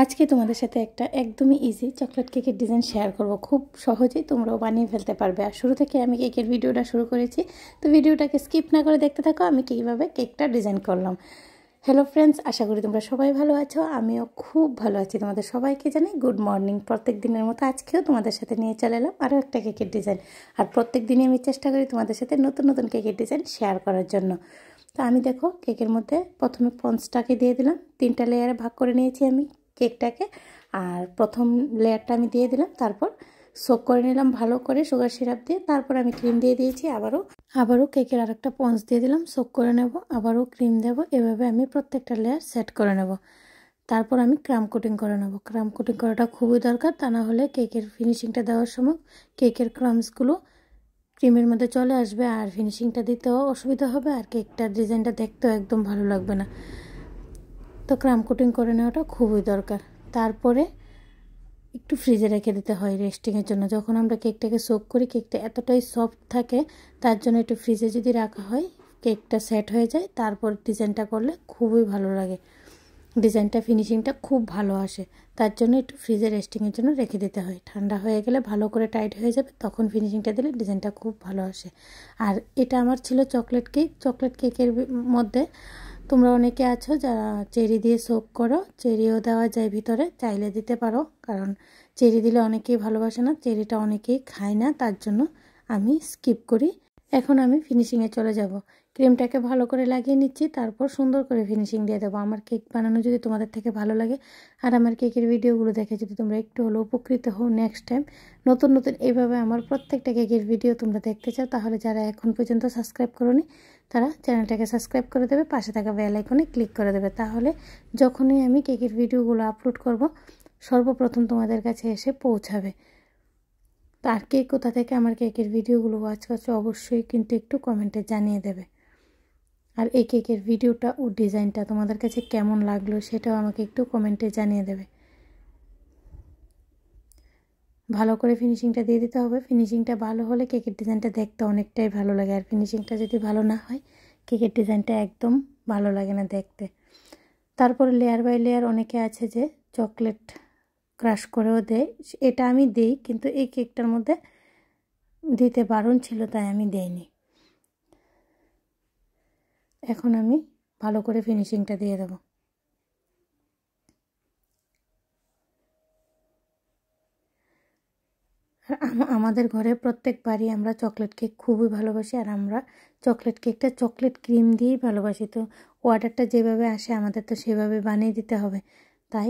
আজকে তোমাদের সাথে একটা একদমই ইজি চকলেট কেকের ডিজাইন শেয়ার করব। খুব সহজেই তোমরাও বানিয়ে ফেলতে পারবে। আর শুরু থেকে আমি কেকের ভিডিওটা শুরু করেছি, তো ভিডিওটাকে স্কিপ না করে দেখতে থাকো আমি কীভাবে কেকটা ডিজাইন করলাম। হ্যালো ফ্রেন্ডস, আশা করি তোমরা সবাই ভালো আছো। আমিও খুব ভালো আছি। তোমাদের সবাইকে জানাই গুড মর্নিং। প্রত্যেক দিনের মতো আজকেও তোমাদের সাথে নিয়ে চলে এলাম আরও একটা কেকের ডিজাইন। আর প্রত্যেক দিনই আমি চেষ্টা করি তোমাদের সাথে নতুন নতুন কেকের ডিজাইন শেয়ার করার জন্য। তো আমি দেখো কেকের মধ্যে প্রথমে স্পঞ্জটাকে দিয়ে দিলাম, 3টা লেয়ারে ভাগ করে নিয়েছি আমি কেকটাকে। আর প্রথম লেয়ারটা আমি দিয়ে দিলাম, তারপর সোক করে নিলাম ভালো করে সুগার সিরাপ দিয়ে। তারপর আমি ক্রিম দিয়ে দিয়েছি, আবারও কেকের আরেকটা স্পঞ্জ দিয়ে দিলাম, সোক করে নেব, আবারও ক্রিম দেব। এভাবে আমি প্রত্যেকটা লেয়ার সেট করে নেব। তারপর আমি ক্রাম কোটিং করে নেব। ক্রাম কোটিং করাটা খুবই দরকার, তা না হলে কেকের ফিনিশিংটা দেওয়ার সময় কেকের ক্রামসগুলো ক্রিমের মধ্যে চলে আসবে আর ফিনিশিংটা দিতেও অসুবিধা হবে, আর কেকটার ডিজাইনটা দেখতেও একদম ভালো লাগবে না। তো ক্রাম কোটিং করে নেওয়াটা খুবই দরকার। তারপরে একটু ফ্রিজে রেখে দিতে হয় রেস্টিংয়ের জন্য। যখন আমরা কেকটাকে সোক করি কেকটা এতটাই সফট থাকে, তার জন্য একটু ফ্রিজে যদি রাখা হয় কেকটা সেট হয়ে যায়। তারপর ডিজাইনটা করলে খুবই ভালো লাগে, ডিজাইনটা ফিনিশিংটা খুব ভালো আসে। তার জন্য একটু ফ্রিজে রেস্টিংয়ের জন্য রেখে দিতে হয়। ঠান্ডা হয়ে গেলে ভালো করে টাইট হয়ে যাবে, তখন ফিনিশিংটা দিলে ডিজাইনটা খুব ভালো আসে। আর এটা আমার ছিল চকলেট কেক। চকলেট কেকের মধ্যে তোমরা অনেকে আছো যারা চেরি দিয়ে সোক করো, চেরিও দেওয়া যায় ভিতরে, চাইলে দিতে পারো। কারণ চেরি দিলে অনেকেই ভালোবাসে না, চেরিটা অনেকেই খায় না, তার জন্য আমি স্কিপ করি। এখন আমি ফিনিশিংয়ে চলে যাব। ক্রিমটাকে ভালো করে লাগিয়ে নিচ্ছি, তারপর সুন্দর করে ফিনিশিং দিয়ে দেবো। আমার কেক বানানো যদি তোমাদের থেকে ভালো লাগে আর আমার কেকের ভিডিওগুলো দেখে যদি তোমরা একটু হলেও উপকৃত হও, নেক্সট টাইম নতুন নতুন এইভাবে আমার প্রত্যেকটা কেকের ভিডিও তোমরা দেখতে চাও, তাহলে যারা এখন পর্যন্ত সাবস্ক্রাইব করোনি তারা চ্যানেলটাকে সাবস্ক্রাইব করে দেবে, পাশে থাকা বেল আইকনে ক্লিক করে দেবে। তাহলে যখনই আমি কেকের ভিডিওগুলো আপলোড করব সর্বপ্রথম তোমাদের কাছে এসে পৌঁছাবে। আর কে কোথা থেকে আমার কেকের ভিডিওগুলো ওয়াচ করছো অবশ্যই কিন্তু একটু কমেন্টে জানিয়ে দেবে। আর এই কেকের ভিডিওটা ও ডিজাইনটা তোমাদের কাছে কেমন লাগলো সেটাও আমাকে একটু কমেন্টে জানিয়ে দেবে। ভালো করে ফিনিশিংটা দিয়ে দিতে হবে। ফিনিশিংটা ভালো হলে কেকের ডিজাইনটা দেখতে অনেকটাই ভালো লাগে, আর ফিনিশিংটা যদি ভালো না হয় কেকের ডিজাইনটা একদম ভালো লাগে না দেখতে। তারপরে লেয়ার বাই লেয়ার অনেকে আছে যে চকলেট ক্রাশ করেও দেয়, এটা আমি দেই, কিন্তু এই কেকটার মধ্যে দিতে বারণ ছিল তাই আমি দেইনি। এখন আমি ভালো করে ফিনিশিংটা দিয়ে দেবো। আমাদের ঘরে প্রত্যেকবারই আমরা চকলেট কেক খুবই ভালোবাসি, আর আমরা চকলেট কেকটা চকলেট ক্রিম দিয়েই ভালোবাসি। তো অর্ডারটা যেভাবে আসে আমাদের তো সেভাবে বানিয়ে দিতে হবে, তাই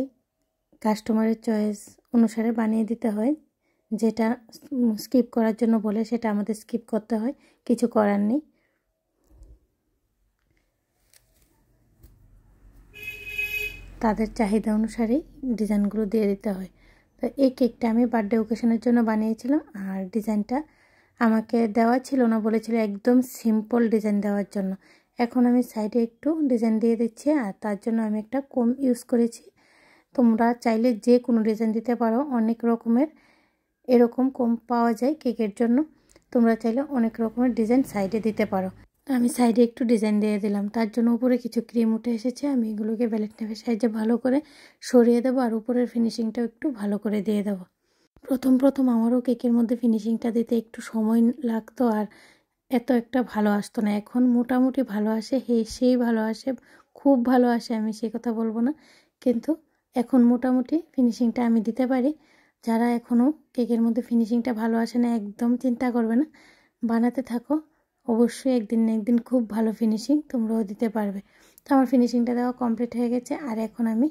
কাস্টমারের চয়েস অনুসারে বানিয়ে দিতে হয়। যেটা স্কিপ করার জন্য বলে সেটা আমাদের স্কিপ করতে হয়, কিছু করার নেই। তাদের চাহিদা অনুসারেই ডিজাইনগুলো দিয়ে দিতে হয়। তো এই কেকটা আমি বার্থডে ওকেশনের জন্য বানিয়েছিলাম, আর ডিজাইনটা আমাকে দেওয়া ছিল না, বলেছিল একদম সিম্পল ডিজাইন দেওয়ার জন্য। এখন আমি সাইডে একটু ডিজাইন দিয়ে দিচ্ছি, আর তার জন্য আমি একটা কোম ইউজ করেছি। তোমরা চাইলে যে কোনো ডিজাইন দিতে পারো, অনেক রকমের এরকম কোম পাওয়া যায় কেকের জন্য। তোমরা চাইলে অনেক রকমের ডিজাইন সাইডে দিতে পারো। আমি সাইডে একটু ডিজাইন দিয়ে দিলাম, তার জন্য উপরে কিছু ক্রিম উঠে এসেছে। আমি এগুলোকে ব্যালেট নাইফের সাহায্যে ভালো করে সরিয়ে দেবো, আর উপরের ফিনিশিংটাও একটু ভালো করে দিয়ে দেবো। প্রথম আমারও কেকের মধ্যে ফিনিশিংটা দিতে একটু সময় লাগতো, আর এত একটা ভালো আসতো না। এখন মোটামুটি ভালো আসে, সেই ভালো আসে, খুব ভালো আসে আমি সে কথা বলবো না, কিন্তু এখন মোটামুটি ফিনিশিংটা আমি দিতে পারি। যারা এখনও কেকের মধ্যে ফিনিশিংটা ভালো আসে না একদম চিন্তা করবে না, বানাতে থাকো, অবশ্যই একদিন না একদিন খুব ভালো ফিনিশিং তোমরাও দিতে পারবে। তো আমার ফিনিশিংটা দেওয়া কমপ্লিট হয়ে গেছে। আর এখন আমি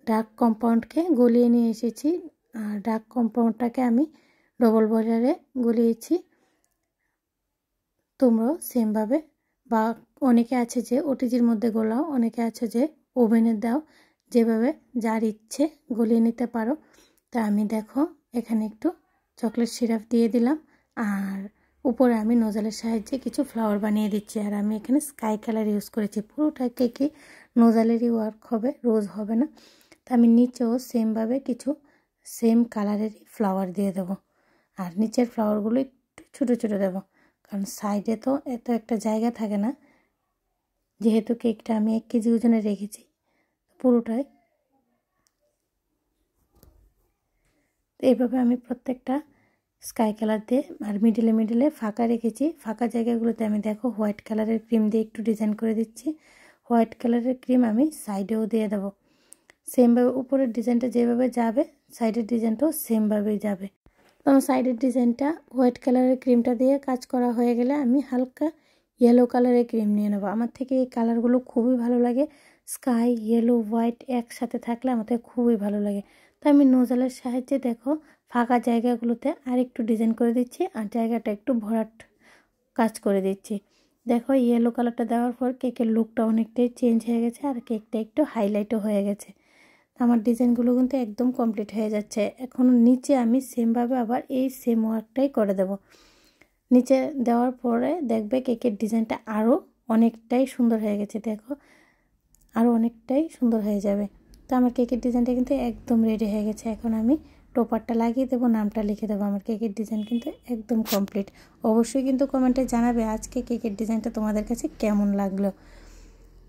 ডার্ক কম্পাউন্ডকে গলিয়ে নিয়ে এসেছি, আর ডার্ক কম্পাউন্ডটাকে আমি ডবল বয়লারে গলিয়েছি। তোমরাও সেমভাবে, বা অনেকে আছে যে ওটিজির মধ্যে গোলাও, অনেকে আছে যে ওভেনে দাও, যেভাবে যার ইচ্ছে গলিয়ে নিতে পারো। তা আমি দেখো এখানে একটু চকলেট সিরাপ দিয়ে দিলাম, আর উপরে আমি নোজালের সাহায্যে কিছু ফ্লাওয়ার বানিয়ে দিচ্ছি। আর আমি এখানে স্কাই কালার ইউজ করেছি, পুরোটা কেকে নোজালেরই ওয়ার্ক হবে, রোজ হবে না। তা আমি নিচেও সেমভাবে কিছু সেম কালারেরই ফ্লাওয়ার দিয়ে দেবো, আর নিচের ফ্লাওয়ারগুলো একটু ছোটো ছোটো দেবো, কারণ সাইডে তো এত একটা জায়গা থাকে না। যেহেতু কেকটা আমি 1 কেজি ওজনে রেখেছি, পুরোটাই এইভাবে আমি প্রত্যেকটা স্কাই কালার দিয়ে আর মিডিলে ফাঁকা রেখেছি। ফাঁকা জায়গাগুলোতে আমি দেখো হোয়াইট কালারের ক্রিম দিয়ে একটু ডিজাইন করে দিচ্ছি। হোয়াইট কালারের ক্রিম আমি সাইডেও দিয়ে দেবো। সেমভাবে উপরের ডিজাইনটা যেভাবে যাবে সাইডের ডিজাইনটাও সেমভাবেই যাবে। তো আমার সাইডের ডিজাইনটা হোয়াইট কালারের ক্রিমটা দিয়ে কাজ করা হয়ে গেলে আমি হালকা ইয়েলো কালারের ক্রিম নিয়ে নেবো। আমার থেকে এই কালারগুলো খুবই ভালো লাগে। স্কাই, ইয়েলো, হোয়াইট একসাথে থাকলে আমাদের খুবই ভালো লাগে। তো আমি নোজলের সাহায্যে দেখো ফাঁকা জায়গাগুলোতে আর একটু ডিজাইন করে দিচ্ছি আর জায়গাটা একটু ভরাট কাজ করে দিচ্ছি। দেখো ইয়েলো কালারটা দেওয়ার পর কেকের লুকটা অনেকটাই চেঞ্জ হয়ে গেছে আর কেকটা একটু হাইলাইটও হয়ে গেছে। আমার ডিজাইনগুলো কিন্তু একদম কমপ্লিট হয়ে যাচ্ছে। এখন নিচে আমি সেমভাবে আবার এই সেম ওয়ার্কটাই করে দেব। নিচে দেওয়ার পরে দেখবে কেকের ডিজাইনটা আরও অনেকটাই সুন্দর হয়ে গেছে। দেখো আরও অনেকটাই সুন্দর হয়ে যাবে। তো আমার কেকের ডিজাইনটা কিন্তু একদম রেডি হয়ে গেছে। এখন আমি টোপারটা লাগিয়ে দেবো, নামটা লিখে দেবো। আমার কেকের ডিজাইন কিন্তু একদম কমপ্লিট। অবশ্যই কিন্তু কমেন্টে জানাবে আজকে কেকের ডিজাইনটা তোমাদের কাছে কেমন লাগলো।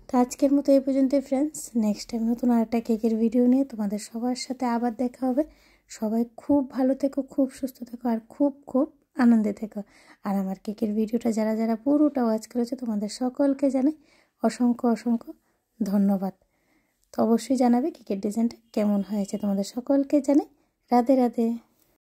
তো আজকের মতো এই পর্যন্তই ফ্রেন্ডস। নেক্সট টাইম নতুন আরেকটা কেকের ভিডিও নিয়ে তোমাদের সবার সাথে আবার দেখা হবে। সবাই খুব ভালো থেকো, খুব সুস্থ থেকো আর খুব খুব আনন্দে থেকো। আর আমার কেকের ভিডিওটা যারা পুরোটা ওয়াচ করেছে তোমাদের সকলকে জানাই অসংখ্য ধন্যবাদ। তো অবশ্যই জানাবে কেকের ডিজাইনটা কেমন হয়েছে। তোমাদের সকলকে জানাই রাধে রাধে।